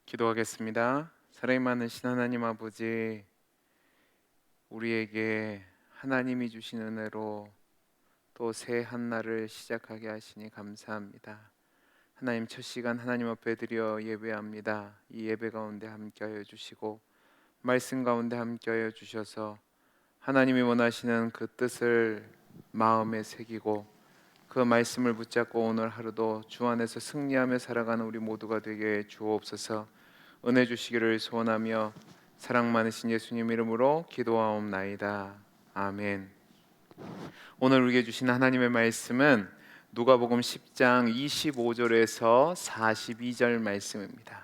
기도하겠습니다. 사랑이 많으신 하나님 아버지, 우리에게 하나님이 주신 은혜로 또 새 한 날을 시작하게 하시니 감사합니다. 하나님, 첫 시간 하나님 앞에 드려 예배합니다. 이 예배 가운데 함께하여 주시고 말씀 가운데 함께하여 주셔서 하나님이 원하시는 그 뜻을 마음에 새기고 그 말씀을 붙잡고 오늘 하루도 주 안에서 승리하며 살아가는 우리 모두가 되게 주옵소서. 은혜 주시기를 소원하며 사랑 많으신 예수님 이름으로 기도하옵나이다. 아멘. 오늘 우리에게 주신 하나님의 말씀은 누가복음 10장 25절에서 42절 말씀입니다.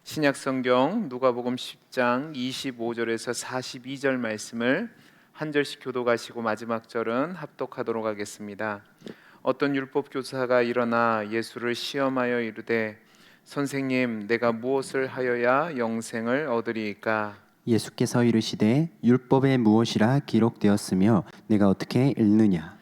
신약성경 누가복음 10장 25절에서 42절 말씀을 한 절씩 교독하시고 마지막 절은 합독하도록 하겠습니다. 어떤 율법 교사가 일어나 예수를 시험하여 이르되 선생님, 내가 무엇을 하여야 영생을 얻으리이까? 예수께서 이르시되 율법에 무엇이라 기록되었으며 내가 어떻게 읽느냐?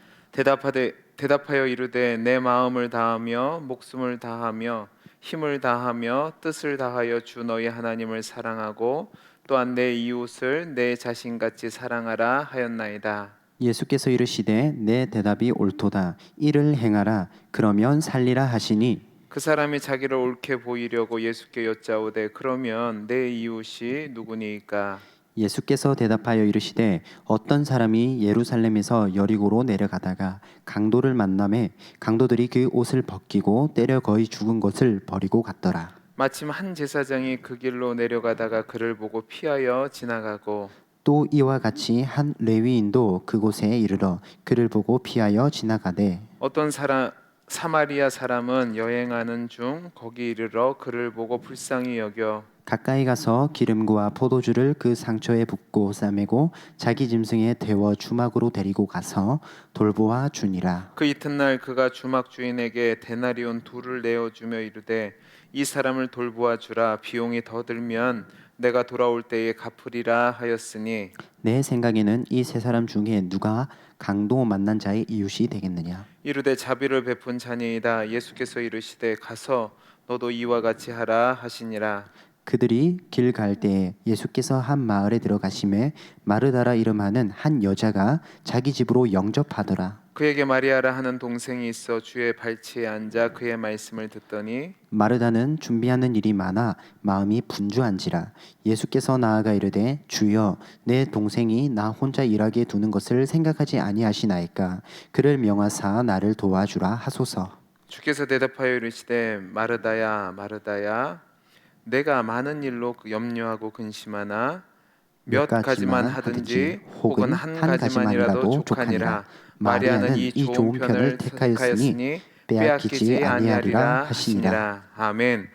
대답하여 이르되 내 마음을 다하며 목숨을 다하며 힘을 다하며 뜻을 다하여 주 너희 하나님을 사랑하고 또한 내 이웃을 내 자신같이 사랑하라 하였나이다. 예수께서 이르시되 내 대답이 옳도다. 이를 행하라. 그러면 살리라 하시니 그 사람이 자기를 옳게 보이려고 예수께 여짜오되 그러면 내 이웃이 누구니이까? 예수께서 대답하여 이르시되 어떤 사람이 예루살렘에서 여리고로 내려가다가 강도를 만나매 강도들이 그 옷을 벗기고 때려 거의 죽은 것을 버리고 갔더라. 마침 한 제사장이 그 길로 내려가다가 그를 보고 피하여 지나가고 또 이와 같이 한 레위인도 그곳에 이르러 그를 보고 피하여 지나가되 어떤 사마리아 사람은 여행하는 중 거기 이르러 그를 보고 불쌍히 여겨 가까이 가서 기름과 포도주를 그 상처에 붓고 싸매고 자기 짐승에 태워 주막으로 데리고 가서 돌보아 주니라. 그 이튿날 그가 주막 주인에게 데나리온 둘을 내어주며 이르되 이 사람을 돌보아 주라. 비용이 더 들면 내가 돌아올 때에 갚으리라 하였으니 내 생각에는 이 세 사람 중에 누가 강도 만난 자의 이웃이 되겠느냐? 이르되 자비를 베푼 자니이다. 예수께서 이르시되 가서 너도 이와 같이 하라 하시니라. 그들이 길 갈 때에 예수께서 한 마을에 들어가심에 마르다라 이름하는 한 여자가 자기 집으로 영접하더라. 그에게 마리아라 하는 동생이 있어 주의 발치에 앉아 그의 말씀을 듣더니 마르다는 준비하는 일이 많아 마음이 분주한지라. 예수께서 나아가 이르되 주여 내 동생이 나 혼자 일하게 두는 것을 생각하지 아니하시나이까? 그를 명하사 나를 도와주라 하소서. 주께서 대답하여 이르시되 마르다야 마르다야 내가 많은 일로 염려하고 근심하나 몇 몇 가지만 가지만 하든지 하든지 혹은 혹은 한 한 가지만이라도 가지만이라도 족하니라. 족하니라. 마리아는 이 이 좋은 좋은 편을 편을 택하였으니 택하였으니 빼앗기지 빼앗기지 아니하리라 아니하리라 하시니라. 하시니라. 아멘.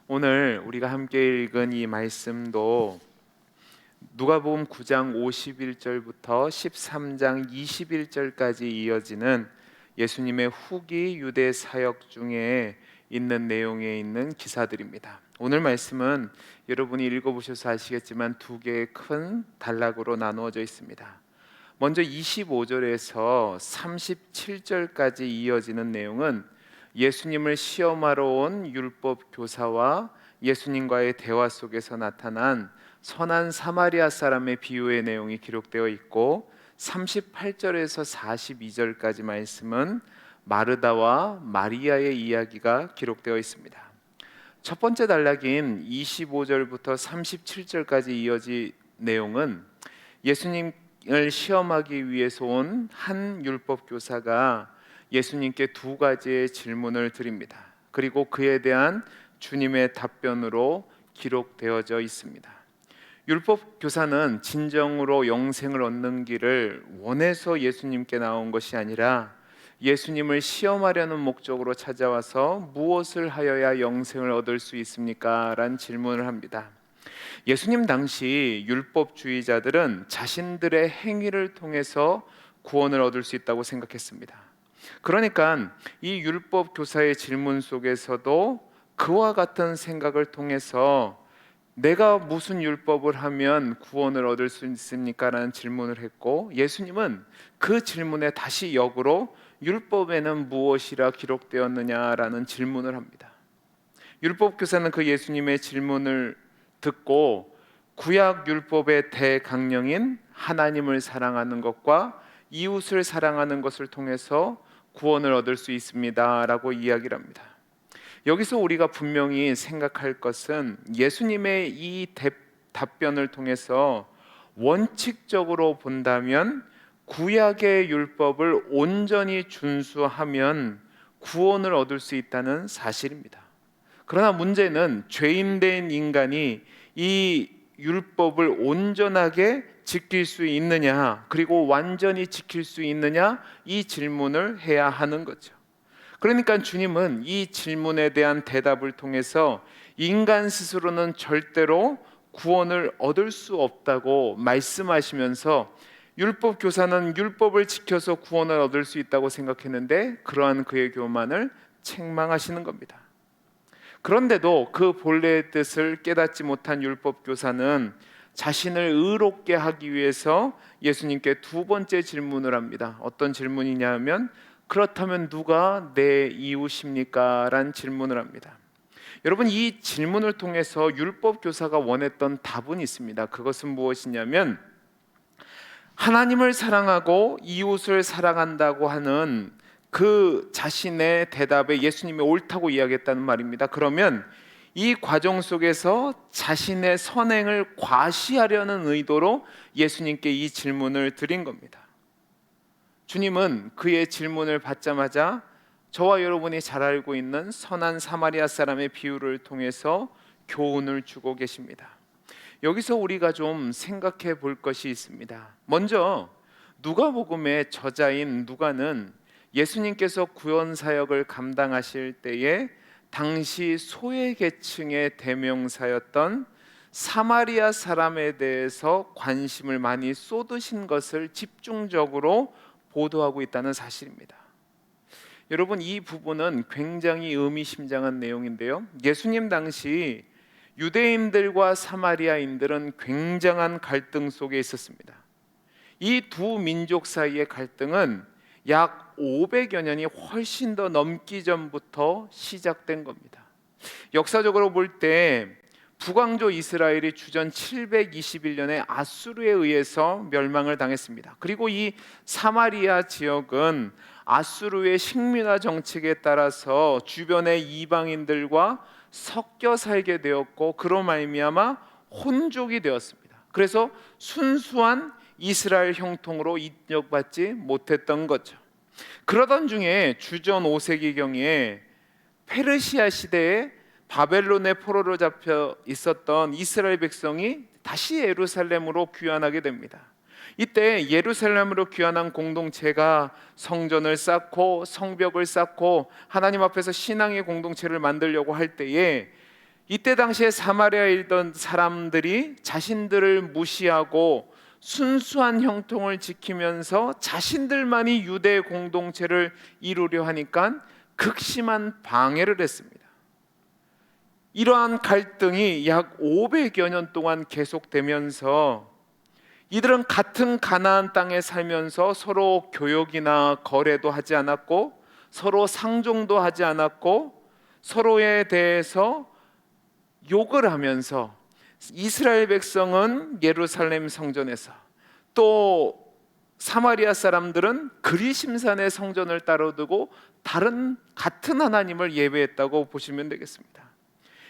오늘 우리가 함께 읽은 이 말씀도 누가복음 9장 51절부터 13장 21절까지 이어지는 예수님의 후기 유대 사역 중에 있는 내용에 있는 기사들입니다. 오늘 말씀은 여러분이 읽어보셔서 아시겠지만 두 개의 큰 단락으로 나누어져 있습니다. 먼저 25절에서 37절까지 이어지는 내용은 예수님을 시험하러 온 율법 교사와 예수님과의 대화 속에서 나타난 선한 사마리아 사람의 비유의 내용이 기록되어 있고 38절에서 42절까지 말씀은 마르다와 마리아의 이야기가 기록되어 있습니다. 첫 번째 단락인 25절부터 37절까지 이어진 내용은 예수님을 시험하기 위해서 온 한 율법 교사가 예수님께 두 가지의 질문을 드립니다. 그리고 그에 대한 주님의 답변으로 기록되어져 있습니다. 율법 교사는 진정으로 영생을 얻는 길을 원해서 예수님께 나온 것이 아니라 예수님을 시험하려는 목적으로 찾아와서 무엇을 하여야 영생을 얻을 수 있습니까? 라는 질문을 합니다. 예수님 당시 율법주의자들은 자신들의 행위를 통해서 구원을 얻을 수 있다고 생각했습니다. 그러니까 이 율법 교사의 질문 속에서도 그와 같은 생각을 통해서 내가 무슨 율법을 하면 구원을 얻을 수 있습니까? 라는 질문을 했고 예수님은 그 질문에 다시 역으로 율법에는 무엇이라 기록되었느냐라는 질문을 합니다. 율법 교사는 그 예수님의 질문을 듣고 구약 율법의 대강령인 하나님을 사랑하는 것과 이웃을 사랑하는 것을 통해서 구원을 얻을 수 있습니다라고 이야기를 합니다. 여기서 우리가 분명히 생각할 것은 예수님의 이 답변을 통해서 원칙적으로 본다면 구약의 율법을 온전히 준수하면 구원을 얻을 수 있다는 사실입니다. 그러나 문제는 죄인된 인간이 이 율법을 온전하게 지킬 수 있느냐, 그리고 완전히 지킬 수 있느냐, 이 질문을 해야 하는 거죠. 그러니까 주님은 이 질문에 대한 대답을 통해서 인간 스스로는 절대로 구원을 얻을 수 없다고 말씀하시면서 율법 교사는 율법을 지켜서 구원을 얻을 수 있다고 생각했는데 그러한 그의 교만을 책망하시는 겁니다. 그런데도 그 본래의 뜻을 깨닫지 못한 율법 교사는 자신을 의롭게 하기 위해서 예수님께 두 번째 질문을 합니다. 어떤 질문이냐 하면 그렇다면 누가 내 이웃입니까? 라는 질문을 합니다. 여러분, 이 질문을 통해서 율법 교사가 원했던 답은 있습니다. 그것은 무엇이냐면 하나님을 사랑하고 이웃을 사랑한다고 하는 그 자신의 대답에 예수님이 옳다고 이야기했다는 말입니다. 그러면 이 과정 속에서 자신의 선행을 과시하려는 의도로 예수님께 이 질문을 드린 겁니다. 주님은 그의 질문을 받자마자 저와 여러분이 잘 알고 있는 선한 사마리아 사람의 비유를 통해서 교훈을 주고 계십니다. 여기서 우리가 좀 생각해 볼 것이 있습니다. 먼저 누가복음의 저자인 누가는 예수님께서 구원 사역을 감당하실 때에 당시 소외계층의 대명사였던 사마리아 사람에 대해서 관심을 많이 쏟으신 것을 집중적으로 보도하고 있다는 사실입니다. 여러분, 이 부분은 굉장히 의미심장한 내용인데요. 예수님 당시 유대인들과 사마리아인들은 굉장한 갈등 속에 있었습니다. 이 두 민족 사이의 갈등은 약 500여 년이 훨씬 더 넘기 전부터 시작된 겁니다. 역사적으로 볼 때 북왕조 이스라엘이 주전 721년에 아수르에 의해서 멸망을 당했습니다. 그리고 이 사마리아 지역은 아수르의 식민화 정책에 따라서 주변의 이방인들과 섞여 살게 되었고 그로 말미암아 혼족이 되었습니다. 그래서 순수한 이스라엘 형통으로 인정받지 못했던 거죠. 그러던 중에 주전 5세기경에 페르시아 시대에 바벨론의 포로로 잡혀 있었던 이스라엘 백성이 다시 예루살렘으로 귀환하게 됩니다. 이때 예루살렘으로 귀환한 공동체가 성전을 쌓고 성벽을 쌓고 하나님 앞에서 신앙의 공동체를 만들려고 할 때에 이때 당시에 사마리아에 있던 사람들이 자신들을 무시하고 순수한 형통을 지키면서 자신들만이 유대 공동체를 이루려 하니까 극심한 방해를 했습니다. 이러한 갈등이 약 500여 년 동안 계속되면서 이들은 같은 가나안 땅에 살면서 서로 교역이나 거래도 하지 않았고 서로 상종도 하지 않았고 서로에 대해서 욕을 하면서 이스라엘 백성은 예루살렘 성전에서 또 사마리아 사람들은 그리심산의 성전을 따로 두고 같은 하나님을 예배했다고 보시면 되겠습니다.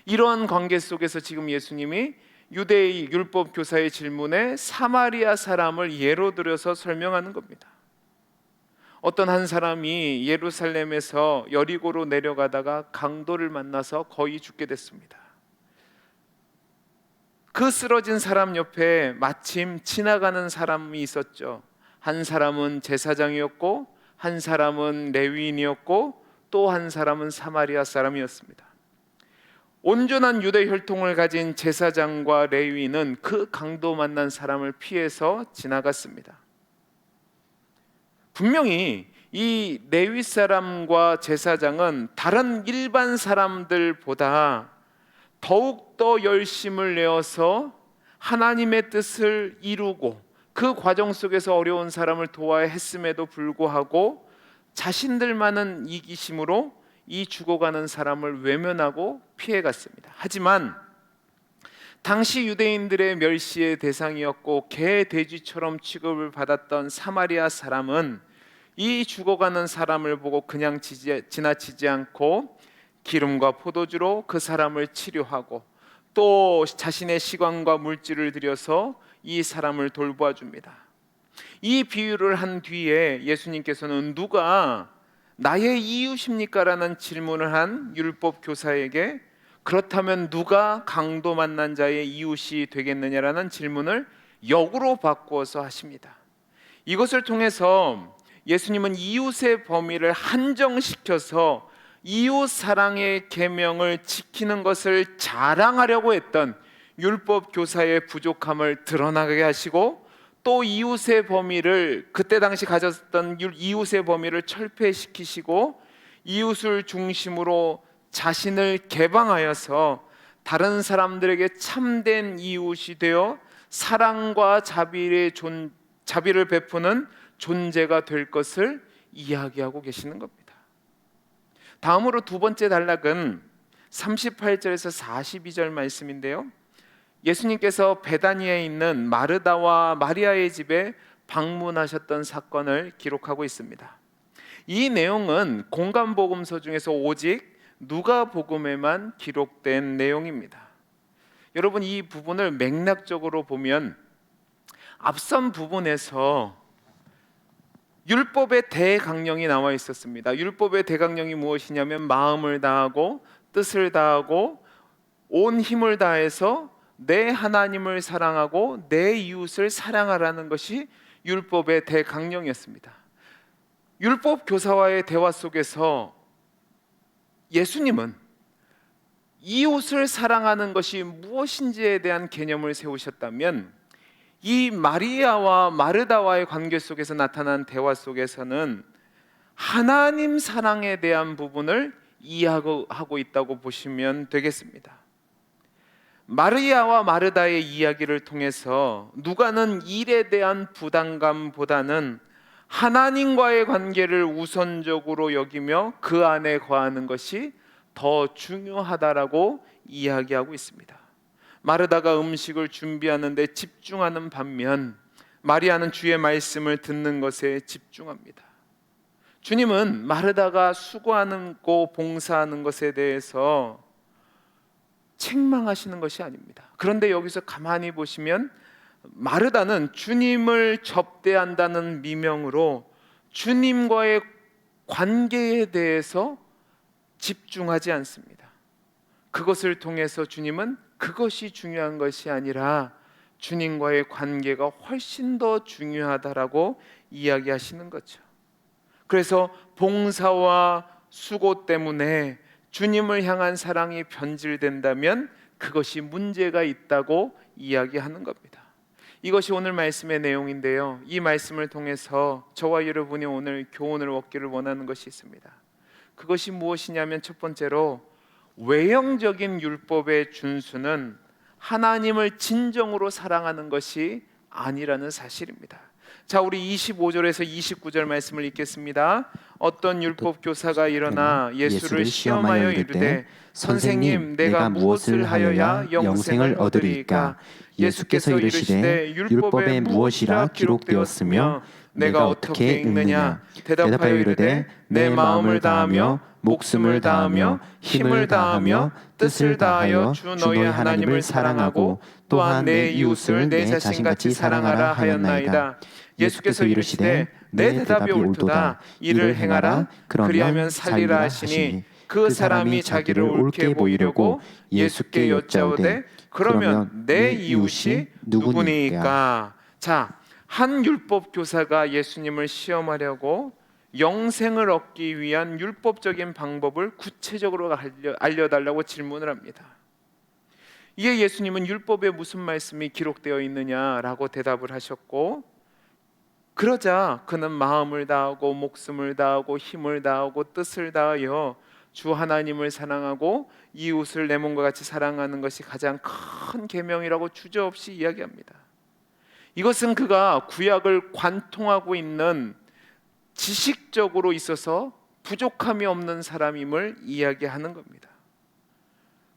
이러한 관계 속에서 지금 예수님이 유대의 율법 교사의 질문에 사마리아 사람을 예로 들어서 설명하는 겁니다. 어떤 한 사람이 예루살렘에서 여리고로 내려가다가 강도를 만나서 거의 죽게 됐습니다. 그 쓰러진 사람 옆에 마침 지나가는 사람이 있었죠. 한 사람은 제사장이었고 한 사람은 레위인이었고 또 한 사람은 사마리아 사람이었습니다. 온전한 유대 혈통을 가진 제사장과 레위인은 그 강도 만난 사람을 피해서 지나갔습니다. 분명히 이 레위 사람과 제사장은 다른 일반 사람들보다 더욱더 열심을 내어서 하나님의 뜻을 이루고 그 과정 속에서 어려운 사람을 도와야 했음에도 불구하고 자신들만은 이기심으로 이 죽어가는 사람을 외면하고 피해갔습니다. 하지만 당시 유대인들의 멸시의 대상이었고 개 돼지처럼 취급을 받았던 사마리아 사람은 이 죽어가는 사람을 보고 그냥 지나치지 않고 기름과 포도주로 그 사람을 치료하고 또 자신의 시간과 물질을 들여서 이 사람을 돌보아 줍니다. 이 비유를 한 뒤에 예수님께서는 누가 나의 이웃입니까? 라는 질문을 한 율법 교사에게 그렇다면 누가 강도 만난 자의 이웃이 되겠느냐라는 질문을 역으로 바꾸어서 하십니다. 이것을 통해서 예수님은 이웃의 범위를 한정시켜서 이웃 사랑의 계명을 지키는 것을 자랑하려고 했던 율법 교사의 부족함을 드러나게 하시고 또 이웃의 범위를 그때 당시 가졌던 이웃의 범위를 철폐시키시고 이웃을 중심으로 자신을 개방하여서 다른 사람들에게 참된 이웃이 되어 사랑과 자비를 베푸는 존재가 될 것을 이야기하고 계시는 겁니다. 다음으로 두 번째 단락은 38절에서 42절 말씀인데요. 예수님께서 베다니에 있는 마르다와 마리아의 집에 방문하셨던 사건을 기록하고 있습니다. 이 내용은 공간복음서 중에서 오직 누가복음에만 기록된 내용입니다. 여러분, 이 부분을 맥락적으로 보면 앞선 부분에서 율법의 대강령이 나와 있었습니다. 율법의 대강령이 무엇이냐면 마음을 다하고 뜻을 다하고 온 힘을 다해서 내 하나님을 사랑하고 내 이웃을 사랑하라는 것이 율법의 대강령이었습니다. 율법 교사와의 대화 속에서 예수님은 이웃을 사랑하는 것이 무엇인지에 대한 개념을 세우셨다면 이 마리아와 마르다와의 관계 속에서 나타난 대화 속에서는 하나님 사랑에 대한 부분을 이해하고 있다고 보시면 되겠습니다. 마리아와 마르다의 이야기를 통해서 누가는 일에 대한 부담감보다는 하나님과의 관계를 우선적으로 여기며 그 안에 거하는 것이 더 중요하다라고 이야기하고 있습니다. 마르다가 음식을 준비하는 데 집중하는 반면 마리아는 주의 말씀을 듣는 것에 집중합니다. 주님은 마르다가 수고하는 거 봉사하는 것에 대해서 책망하시는 것이 아닙니다. 그런데 여기서 가만히 보시면 마르다는 주님을 접대한다는 미명으로 주님과의 관계에 대해서 집중하지 않습니다. 그것을 통해서 주님은 그것이 중요한 것이 아니라 주님과의 관계가 훨씬 더 중요하다라고 이야기하시는 거죠. 그래서 봉사와 수고 때문에 주님을 향한 사랑이 변질된다면 그것이 문제가 있다고 이야기하는 겁니다. 이것이 오늘 말씀의 내용인데요. 이 말씀을 통해서 저와 여러분이 오늘 교훈을 얻기를 원하는 것이 있습니다. 그것이 무엇이냐면 첫 번째로 외형적인 율법의 준수는 하나님을 진정으로 사랑하는 것이 아니라는 사실입니다. 자, 우리 25절에서 29절 말씀을 읽겠습니다. 어떤 율법 교사가 일어나 예수를 시험하여 이르되 선생님, 내가 무엇을 하여야 영생을 얻으리이까? 예수께서 이르시되 율법에 무엇이라 기록되었으며 내가 어떻게 읽느냐? 대답하여 이르되 내 마음을 다하며 목숨을 다하며 힘을 다하며 뜻을 다하여 주 너희 하나님을 사랑하고 또한 내 이웃을 내 자신같이 사랑하라 하였나이다. 예수께서 이르시되 내 대답이 옳도다. 이를 행하라. 그리하면 살리라 하시니 그 사람이 자기를 옳게 보이려고 예수께 여짜오되 그러면 내 이웃이 누구니까? 자, 한 율법 교사가 예수님을 시험하려고 영생을 얻기 위한 율법적인 방법을 구체적으로 알려달라고 질문을 합니다. 이에 예수님은 율법에 무슨 말씀이 기록되어 있느냐라고 대답을 하셨고, 그러자 그는 마음을 다하고 목숨을 다하고 힘을 다하고 뜻을 다하여 주 하나님을 사랑하고 이웃을 내 몸과 같이 사랑하는 것이 가장 큰 계명이라고 주저없이 이야기합니다. 이것은 그가 구약을 관통하고 있는 지식적으로 있어서 부족함이 없는 사람임을 이야기하는 겁니다.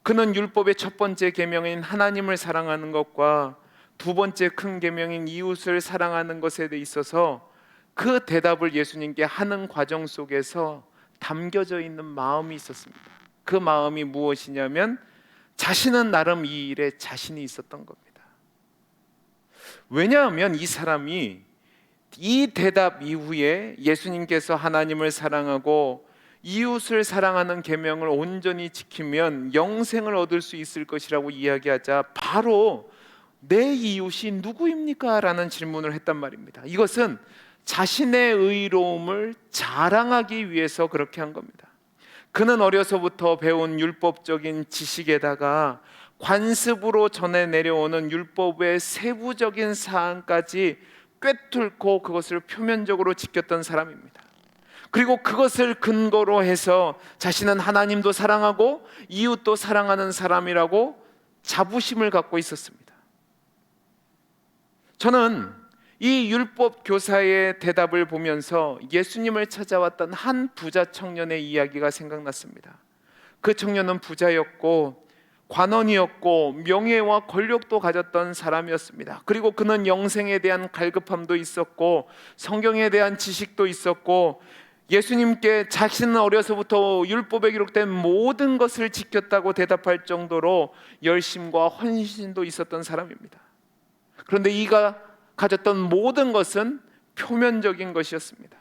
그는 율법의 첫 번째 계명인 하나님을 사랑하는 것과 두 번째 큰 계명인 이웃을 사랑하는 것에 있어서 그 대답을 예수님께 하는 과정 속에서 담겨져 있는 마음이 있었습니다. 그 마음이 무엇이냐면 자신은 나름 이 일에 자신이 있었던 겁니다. 왜냐하면 이 사람이 이 대답 이후에 예수님께서 하나님을 사랑하고 이웃을 사랑하는 계명을 온전히 지키면 영생을 얻을 수 있을 것이라고 이야기하자 바로 내 이웃이 누구입니까? 라는 질문을 했단 말입니다. 이것은 자신의 의로움을 자랑하기 위해서 그렇게 한 겁니다. 그는 어려서부터 배운 율법적인 지식에다가 관습으로 전해 내려오는 율법의 세부적인 사항까지 꿰뚫고 그것을 표면적으로 지켰던 사람입니다. 그리고 그것을 근거로 해서 자신은 하나님도 사랑하고 이웃도 사랑하는 사람이라고 자부심을 갖고 있었습니다. 저는 이 율법 교사의 대답을 보면서 예수님을 찾아왔던 한 부자 청년의 이야기가 생각났습니다. 그 청년은 부자였고 관원이었고 명예와 권력도 가졌던 사람이었습니다. 그리고 그는 영생에 대한 갈급함도 있었고 성경에 대한 지식도 있었고 예수님께 자신은 어려서부터 율법에 기록된 모든 것을 지켰다고 대답할 정도로 열심과 헌신도 있었던 사람입니다. 그런데 이가 가졌던 모든 것은 표면적인 것이었습니다.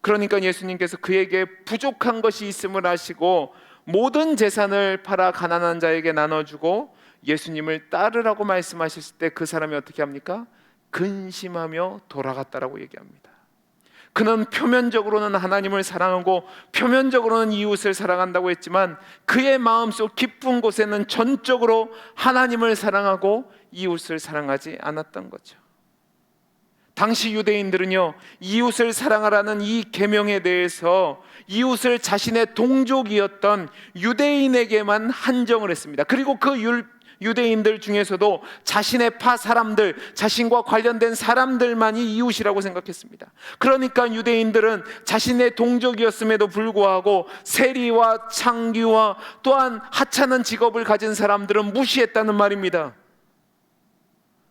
그러니까 예수님께서 그에게 부족한 것이 있음을 아시고 모든 재산을 팔아 가난한 자에게 나눠주고 예수님을 따르라고 말씀하셨을 때 그 사람이 어떻게 합니까? 근심하며 돌아갔다라고 얘기합니다. 그는 표면적으로는 하나님을 사랑하고 표면적으로는 이웃을 사랑한다고 했지만 그의 마음속 깊은 곳에는 전적으로 하나님을 사랑하고 이웃을 사랑하지 않았던 거죠. 당시 유대인들은요, 이웃을 사랑하라는 이 계명에 대해서 이웃을 자신의 동족이었던 유대인에게만 한정을 했습니다. 그리고 그 유대인들 중에서도 자신의 파 사람들, 자신과 관련된 사람들만이 이웃이라고 생각했습니다. 그러니까 유대인들은 자신의 동족이었음에도 불구하고 세리와 창기와 또한 하찮은 직업을 가진 사람들은 무시했다는 말입니다.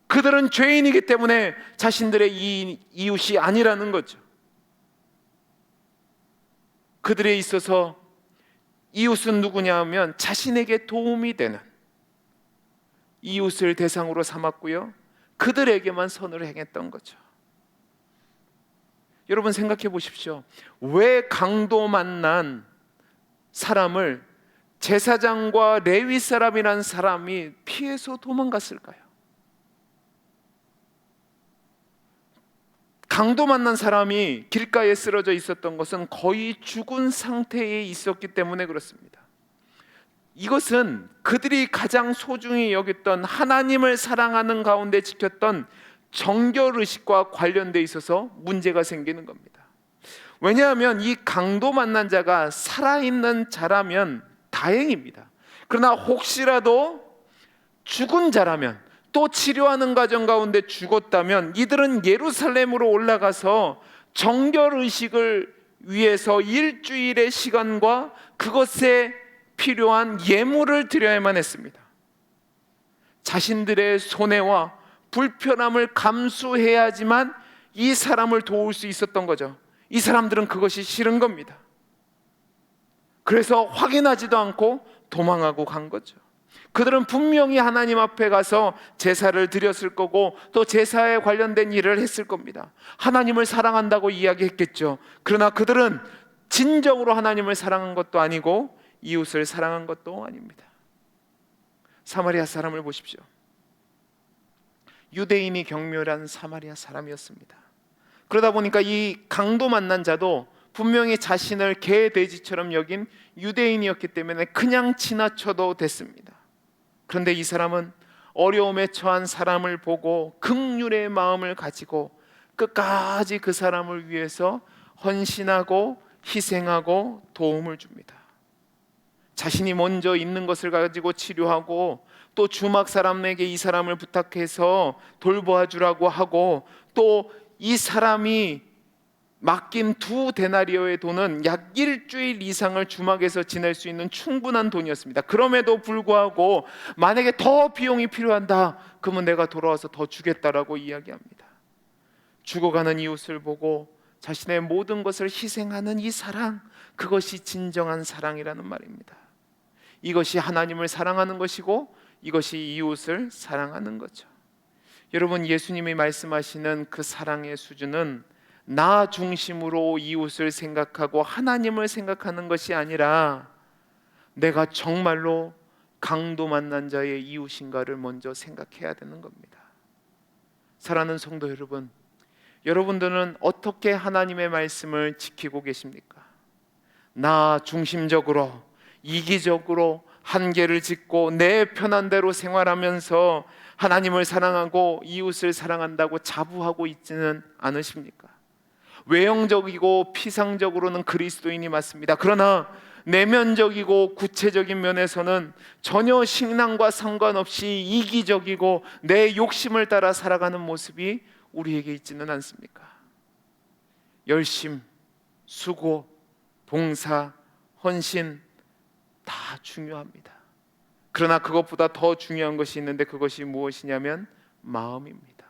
그들은 죄인이기 때문에 자신들의 이웃이 아니라는 거죠. 그들에 있어서 이웃은 누구냐 하면 자신에게 도움이 되는 이웃을 대상으로 삼았고요, 그들에게만 선을 행했던 거죠. 여러분 생각해 보십시오. 왜 강도 만난 사람을 제사장과 레위 사람이란 사람이 피해서 도망갔을까요? 강도 만난 사람이 길가에 쓰러져 있었던 것은 거의 죽은 상태에 있었기 때문에 그렇습니다. 이것은 그들이 가장 소중히 여겼던 하나님을 사랑하는 가운데 지켰던 정결의식과 관련돼 있어서 문제가 생기는 겁니다. 왜냐하면 이 강도 만난 자가 살아있는 자라면 다행입니다. 그러나 혹시라도 죽은 자라면, 또 치료하는 과정 가운데 죽었다면 이들은 예루살렘으로 올라가서 정결의식을 위해서 일주일의 시간과 그것에 필요한 예물을 드려야만 했습니다. 자신들의 손해와 불편함을 감수해야지만 이 사람을 도울 수 있었던 거죠. 이 사람들은 그것이 싫은 겁니다. 그래서 확인하지도 않고 도망하고 간 거죠. 그들은 분명히 하나님 앞에 가서 제사를 드렸을 거고 또 제사에 관련된 일을 했을 겁니다. 하나님을 사랑한다고 이야기했겠죠. 그러나 그들은 진정으로 하나님을 사랑한 것도 아니고 이웃을 사랑한 것도 아닙니다. 사마리아 사람을 보십시오. 유대인이 경멸한 사마리아 사람이었습니다. 그러다 보니까 이 강도 만난 자도 분명히 자신을 개 돼지처럼 여긴 유대인이었기 때문에 그냥 지나쳐도 됐습니다. 그런데 이 사람은 어려움에 처한 사람을 보고 긍휼의 마음을 가지고 끝까지 그 사람을 위해서 헌신하고 희생하고 도움을 줍니다. 자신이 먼저 있는 것을 가지고 치료하고 또 주막 사람에게 이 사람을 부탁해서 돌보아 주라고 하고 또 이 사람이 맡긴 2데나리오의 돈은 약 일주일 이상을 주막에서 지낼 수 있는 충분한 돈이었습니다. 그럼에도 불구하고 만약에 더 비용이 필요한다, 그러면 내가 돌아와서 더 주겠다라고 이야기합니다. 죽어가는 이웃을 보고 자신의 모든 것을 희생하는 이 사랑, 그것이 진정한 사랑이라는 말입니다. 이것이 하나님을 사랑하는 것이고 이것이 이웃을 사랑하는 거죠. 여러분, 예수님이 말씀하시는 그 사랑의 수준은 나 중심으로 이웃을 생각하고 하나님을 생각하는 것이 아니라 내가 정말로 강도 만난 자의 이웃인가를 먼저 생각해야 되는 겁니다. 사랑하는 성도 여러분, 여러분들은 어떻게 하나님의 말씀을 지키고 계십니까? 나 중심적으로, 이기적으로 한계를 짓고 내 편한 대로 생활하면서 하나님을 사랑하고 이웃을 사랑한다고 자부하고 있지는 않으십니까? 외형적이고 피상적으로는 그리스도인이 맞습니다. 그러나 내면적이고 구체적인 면에서는 전혀 신앙과 상관없이 이기적이고 내 욕심을 따라 살아가는 모습이 우리에게 있지는 않습니까? 열심, 수고, 봉사, 헌신 다 중요합니다. 그러나 그것보다 더 중요한 것이 있는데 그것이 무엇이냐면 마음입니다.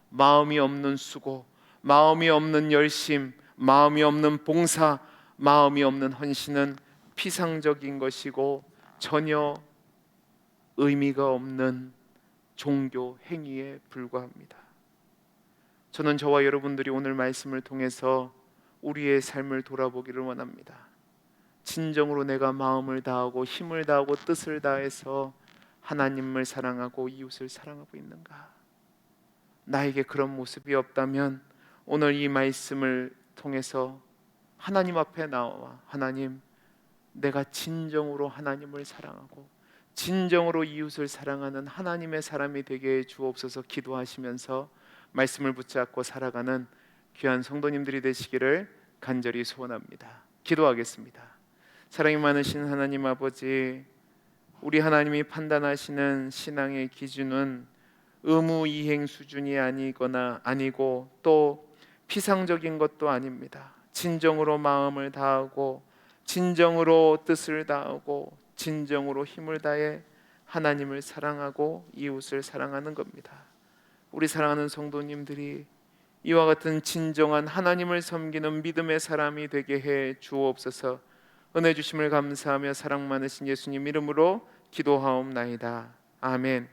마음이 없는 수고, 마음이 없는 열심, 마음이 없는 봉사, 마음이 없는 헌신은 피상적인 것이고 전혀 의미가 없는 종교 행위에 불과합니다. 저는 저와 여러분들이 오늘 말씀을 통해서 우리의 삶을 돌아보기를 원합니다. 진정으로 내가 마음을 다하고 힘을 다하고 뜻을 다해서 하나님을 사랑하고 이웃을 사랑하고 있는가? 나에게 그런 모습이 없다면 오늘 이 말씀을 통해서 하나님 앞에 나와 하나님, 내가 진정으로 하나님을 사랑하고 진정으로 이웃을 사랑하는 하나님의 사람이 되게 해 주옵소서 기도하시면서 말씀을 붙잡고 살아가는 귀한 성도님들이 되시기를 간절히 소원합니다. 기도하겠습니다. 사랑이 많으신 하나님 아버지, 우리 하나님이 판단하시는 신앙의 기준은 의무 이행 수준이 아니고 또 피상적인 것도 아닙니다. 진정으로 마음을 다하고 진정으로 뜻을 다하고 진정으로 힘을 다해 하나님을 사랑하고 이웃을 사랑하는 겁니다. 우리 사랑하는 성도님들이 이와 같은 진정한 하나님을 섬기는 믿음의 사람이 되게 해 주옵소서. 은혜 주심을 감사하며 사랑 많으신 예수님 이름으로 기도하옵나이다. 아멘.